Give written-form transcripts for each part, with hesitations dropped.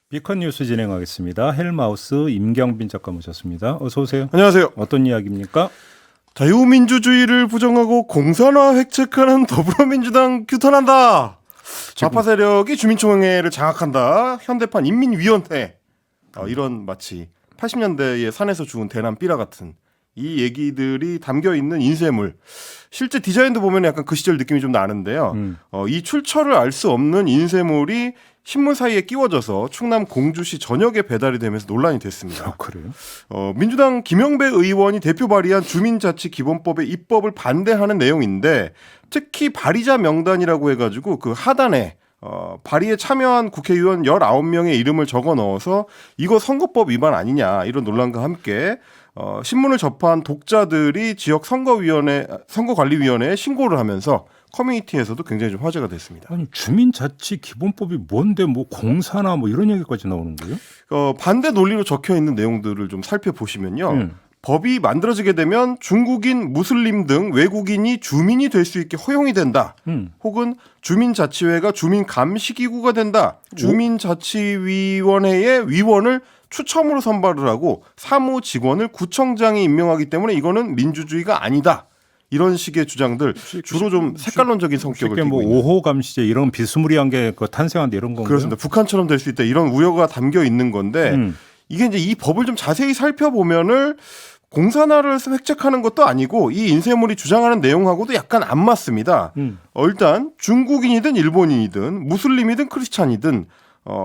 비컨 뉴스 진행하겠습니다. 헬마우스 임경빈 작가 모셨습니다. 어서 오세요. 안녕하세요. 어떤 이야기입니까? 자유민주주의를 부정하고 공산화 획책하는 더불어민주당 규탄한다. 좌파 세력이 주민총회를 장악한다. 현대판 인민위원회. 이런 마치 80년대에 산에서 죽은 대남 삐라 같은 이 얘기들이 담겨있는 인쇄물. 실제 디자인도 보면 약간 그 시절 느낌이 좀 나는데요. 이 출처를 알 수 없는 인쇄물이 신문 사이에 끼워져서 충남 공주시 전역에 배달이 되면서 논란이 됐습니다. 그래요? 민주당 김영배 의원이 대표 발의한 주민자치기본법의 입법을 반대하는 내용인데 특히 발의자 명단이라고 해가지고 그 하단에 발의에 참여한 국회의원 19명의 이름을 적어 넣어서 이거 선거법 위반 아니냐 이런 논란과 함께 신문을 접한 독자들이 지역 선거관리위원회에 신고를 하면서 커뮤니티에서도 굉장히 좀 화제가 됐습니다. 아니 주민자치기본법이 뭔데 뭐 공사나 뭐 이런 얘기까지 나오는 거예요? 반대 논리로 적혀 있는 내용들을 좀 살펴보시면요. 법이 만들어지게 되면 중국인, 무슬림 등 외국인이 주민이 될 수 있게 허용이 된다. 혹은 주민자치회가 주민감시기구가 된다. 주민자치위원회의 위원을 추첨으로 선발을 하고 사무직원을 구청장이 임명하기 때문에 이거는 민주주의가 아니다. 이런 식의 주장들 주로 좀 색깔론적인 성격을 띠고 뭐 있는. 5호 감시제 이런 비스무리한 게 탄생한다 이런 건가요? 그렇습니다. 북한처럼 될 수 있다 이런 우려가 담겨 있는 건데 이게 이제 이 법을 좀 자세히 살펴보면은 공산화를 획책하는 것도 아니고 이 인쇄물이 주장하는 내용하고도 약간 안 맞습니다. 일단 중국인이든 일본인이든 무슬림이든 크리스찬이든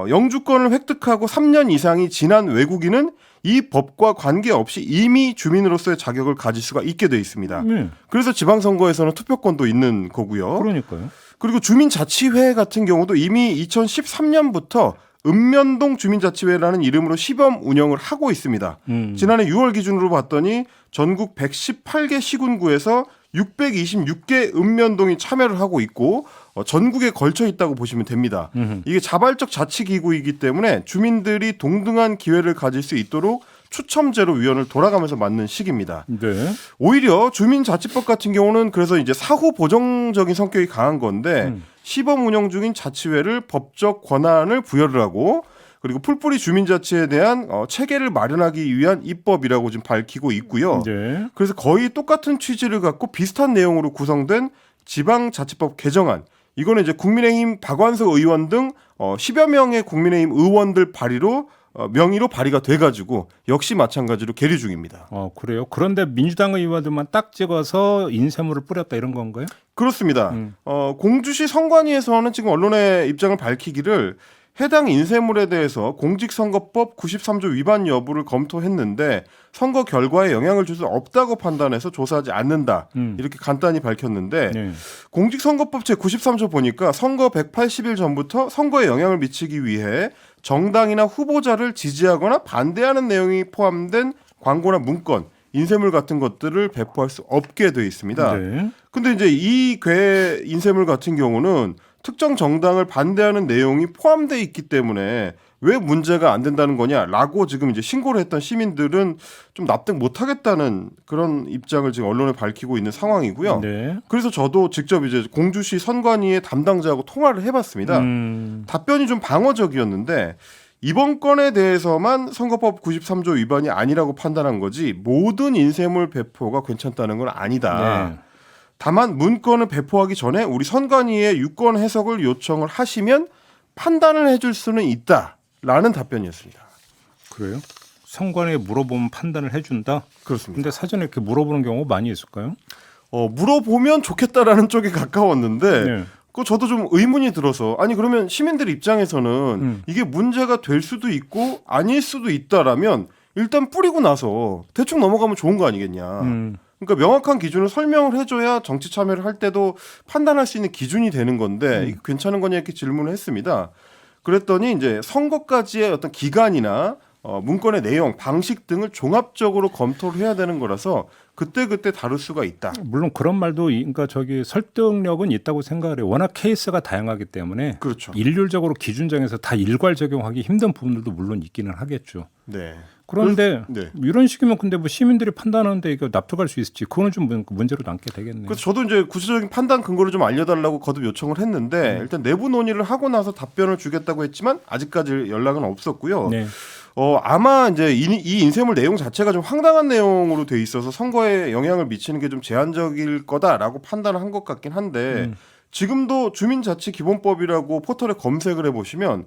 영주권을 획득하고 3년 이상이 지난 외국인은 이 법과 관계없이 이미 주민으로서의 자격을 가질 수가 있게 돼 있습니다. 그래서 지방선거에서는 투표권도 있는 거고요. 그러니까요. 그리고 주민자치회 같은 경우도 이미 2013년부터 읍면동 주민자치회라는 이름으로 시범 운영을 하고 있습니다. 지난해 6월 기준으로 봤더니 전국 118개 시군구에서 626개 읍면동이 참여를 하고 있고 전국에 걸쳐 있다고 보시면 됩니다. 이게 자발적 자치기구이기 때문에 주민들이 동등한 기회를 가질 수 있도록 추첨제로 위원을 돌아가면서 맡는 시기입니다. 네. 오히려 주민자치법 같은 경우는 그래서 이제 사후 보정적인 성격이 강한 건데 시범 운영 중인 자치회를 법적 권한을 부여를 하고 그리고 풀뿌리 주민자치에 대한 체계를 마련하기 위한 입법이라고 지금 밝히고 있고요. 네. 그래서 거의 똑같은 취지를 갖고 비슷한 내용으로 구성된 지방자치법 개정안. 이거는 이제 국민의힘 박완석 의원 등 10여 명의 국민의힘 의원들 명의로 발의가 돼가지고 역시 마찬가지로 계류 중입니다. 그래요? 그런데 민주당 의원들만 딱 찍어서 인쇄물을 뿌렸다 이런 건가요? 그렇습니다. 공주시 선관위에서는 지금 언론의 입장을 밝히기를 해당 인쇄물에 대해서 공직선거법 93조 위반 여부를 검토했는데 선거 결과에 영향을 줄 수 없다고 판단해서 조사하지 않는다. 이렇게 간단히 밝혔는데 네. 공직선거법 제93조 보니까 선거 180일 전부터 선거에 영향을 미치기 위해 정당이나 후보자를 지지하거나 반대하는 내용이 포함된 광고나 문건, 인쇄물 같은 것들을 배포할 수 없게 되어 있습니다. 네. 근데 이제 이 인쇄물 같은 경우는 특정 정당을 반대하는 내용이 포함되어 있기 때문에 왜 문제가 안 된다는 거냐라고 지금 이제 신고를 했던 시민들은 좀 납득 못 하겠다는 그런 입장을 지금 언론에 밝히고 있는 상황이고요. 네. 그래서 저도 직접 이제 공주시 선관위의 담당자하고 통화를 해봤습니다. 답변이 좀 방어적이었는데 이번 건에 대해서만 선거법 93조 위반이 아니라고 판단한 거지 모든 인쇄물 배포가 괜찮다는 건 아니다. 네. 다만 문건을 배포하기 전에 우리 선관위에 유권 해석을 요청을 하시면 판단을 해줄 수는 있다라는 답변이었습니다. 그래요? 선관위에 물어보면 판단을 해준다? 그렇습니다. 근데 사전에 이렇게 물어보는 경우가 많이 있을까요? 물어보면 좋겠다라는 쪽에 가까웠는데 네. 그 저도 좀 의문이 들어서 아니 그러면 시민들 입장에서는 이게 문제가 될 수도 있고 아닐 수도 있다라면 일단 뿌리고 나서 대충 넘어가면 좋은 거 아니겠냐. 그러니까 명확한 기준을 설명을 해줘야 정치 참여를 할 때도 판단할 수 있는 기준이 되는 건데 이거 괜찮은 거냐 이렇게 질문을 했습니다. 그랬더니 이제 선거까지의 어떤 기간이나 문건의 내용, 방식 등을 종합적으로 검토를 해야 되는 거라서 그때그때 다룰 수가 있다. 물론 그런 말도 그러니까 설득력은 있다고 생각을 해요. 워낙 케이스가 다양하기 때문에 그렇죠. 일률적으로 기준 정해서 다 일괄 적용하기 힘든 부분들도 물론 있기는 하겠죠. 네. 그런데 네. 이런 식이면 근데 뭐 시민들이 판단하는데 이거 납득할 수 있을지 그거는 좀 문제로 남게 되겠네요. 그래서 저도 이제 구체적인 판단 근거를 좀 알려달라고 거듭 요청을 했는데 일단 내부 논의를 하고 나서 답변을 주겠다고 했지만 아직까지 연락은 없었고요. 네. 아마 이제 이 인쇄물 내용 자체가 좀 황당한 내용으로 돼 있어서 선거에 영향을 미치는 게 좀 제한적일 거다라고 판단을 한 것 같긴 한데 지금도 주민자치기본법이라고 포털에 검색을 해보시면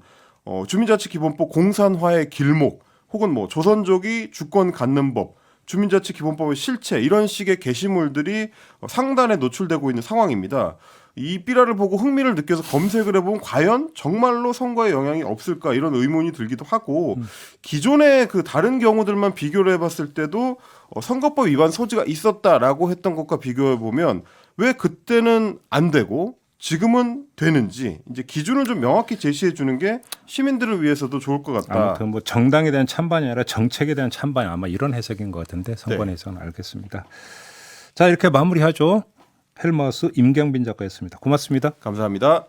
주민자치기본법 공산화의 길목 혹은 뭐 조선족이 주권 갖는 법, 주민자치기본법의 실체 이런 식의 게시물들이 상단에 노출되고 있는 상황입니다. 이 삐라를 보고 흥미를 느껴서 검색을 해보면 과연 정말로 선거에 영향이 없을까 이런 의문이 들기도 하고 기존의 그 다른 경우들만 비교를 해봤을 때도 선거법 위반 소지가 있었다라고 했던 것과 비교해 보면 왜 그때는 안 되고 지금은 되는지 이제 기준을 좀 명확히 제시해 주는 게 시민들을 위해서도 좋을 것 같다. 아무튼 뭐 정당에 대한 찬반이 아니라 정책에 대한 찬반이 아마 이런 해석인 것 같은데 선거 네. 해석은 알겠습니다. 자 이렇게 마무리하죠. 헬머스 임경빈 작가였습니다. 고맙습니다. 감사합니다.